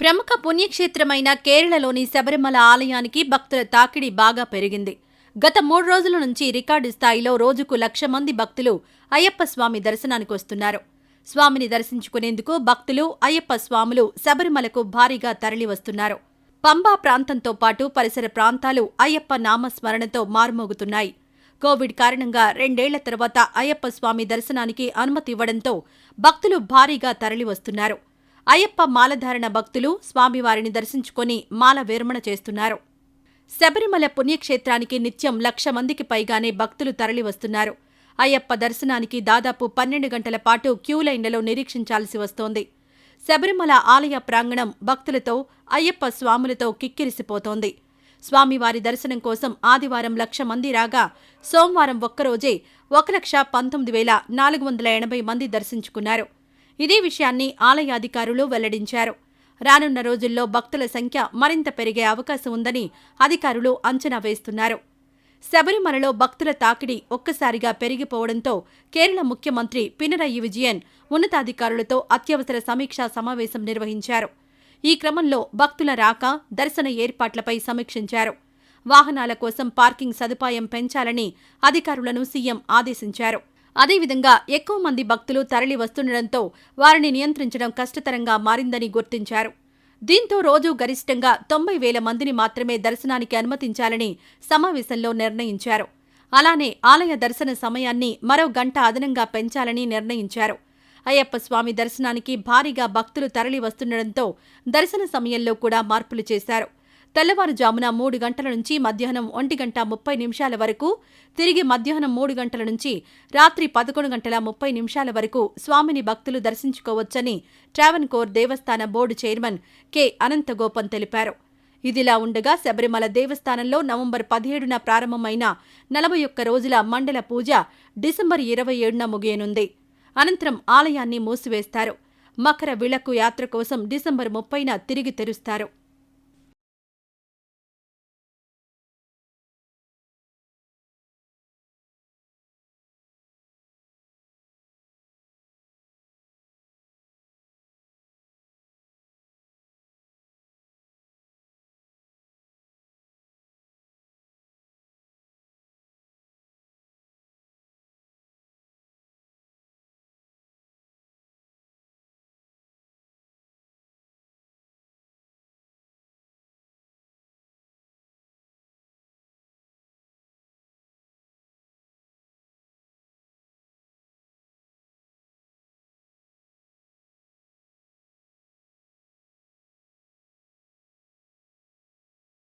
ప్రముఖ పుణ్యక్షేత్రమైన కేరళలోని శబరిమల ఆలయానికి భక్తుల తాకిడి బాగా పెరిగింది. గత 3 రోజుల నుంచి రికార్డు స్థాయిలో రోజుకు 1,00,000 మంది భక్తులు అయ్యప్ప స్వామి దర్శనానికి వస్తున్నారు. స్వామిని దర్శించుకునేందుకు భక్తులు, అయ్యప్ప స్వాములు శబరిమలకు భారీగా తరలివస్తున్నారు. పంబా ప్రాంతంతో పాటు పరిసర ప్రాంతాలు అయ్యప్ప నామస్మరణతో మారుమోగుతున్నాయి. కోవిడ్ కారణంగా 2 ఏళ్ల తర్వాత అయ్యప్ప స్వామి దర్శనానికి అనుమతి ఇవ్వడంతో భక్తులు భారీగా తరలివస్తున్నారు. అయ్యప్ప మాలధారణ భక్తులు స్వామివారిని దర్శించుకుని మాల విరమణ చేస్తున్నారు. శబరిమల పుణ్యక్షేత్రానికి నిత్యం 1,00,000 మందికి పైగానే భక్తులు తరలివస్తున్నారు. అయ్యప్ప దర్శనానికి దాదాపు 12 గంటల పాటు క్యూలైన్లలో నిరీక్షించాల్సి వస్తోంది. శబరిమల ఆలయ ప్రాంగణం భక్తులతో, అయ్యప్ప స్వాములతో కిక్కిరిసిపోతోంది. స్వామివారి దర్శనం కోసం ఆదివారం 1,00,000 మంది రాగా, సోమవారం ఒక్కరోజే 1,19,480 మంది దర్శించుకున్నారు. ఇదే విషయాన్ని ఆలయ అధికారులు వెల్లడించారు. రానున్న రోజుల్లో భక్తుల సంఖ్య మరింత పెరిగే అవకాశం ఉందని అధికారులు అంచనా వేస్తున్నారు. శబరిమలలో భక్తుల తాకిడి ఒక్కసారిగా పెరిగిపోవడంతో కేరళ ముఖ్యమంత్రి పినరయి విజయన్ ఉన్నతాధికారులతో అత్యవసర సమీక్షా సమావేశం నిర్వహించారు. ఈ క్రమంలో భక్తుల రాక, దర్శన ఏర్పాట్లపై సమీక్షించారు. వాహనాల కోసం పార్కింగ్ సదుపాయం పెంచాలని అధికారులను సీఎం ఆదేశించారు. అదేవిధంగా ఎక్కువ మంది భక్తులు తరలి వస్తుండటంతో వారిని నియంత్రించడం కష్టతరంగా మారిందని గుర్తించారు. దీంతో రోజూ గరిష్టంగా 90,000 మందిని మాత్రమే దర్శనానికి అనుమతించాలని సమావేశంలో నిర్ణయించారు. అలానే ఆలయ దర్శన సమయాన్ని మరో గంట అదనంగా పెంచాలని నిర్ణయించారు. అయ్యప్ప స్వామి దర్శనానికి భారీగా భక్తులు తరలి వస్తుండటంతో దర్శన సమయంలో కూడా మార్పులు చేశారు. తెల్లవారుజామున 3 గంటల నుంచి మధ్యాహ్నం 1:30 వరకు, తిరిగి మధ్యాహ్నం 3 గంటల నుంచి రాత్రి 11:30 వరకు స్వామిని భక్తులు దర్శించుకోవచ్చని ట్రావెన్కోర్ దేవస్థాన బోర్డు చైర్మన్ కె. అనంతగోపన్ తెలిపారు. ఇదిలా ఉండగా శబరిమల దేవస్థానంలో నవంబర్ 17న ప్రారంభమైన 41 రోజుల మండల పూజ డిసెంబర్ 27న ముగియనుంది. అనంతరం ఆలయాన్ని మూసివేస్తారు. మకర విళక్కు యాత్ర కోసం డిసెంబర్ 30న తిరిగి తెరుస్తారు.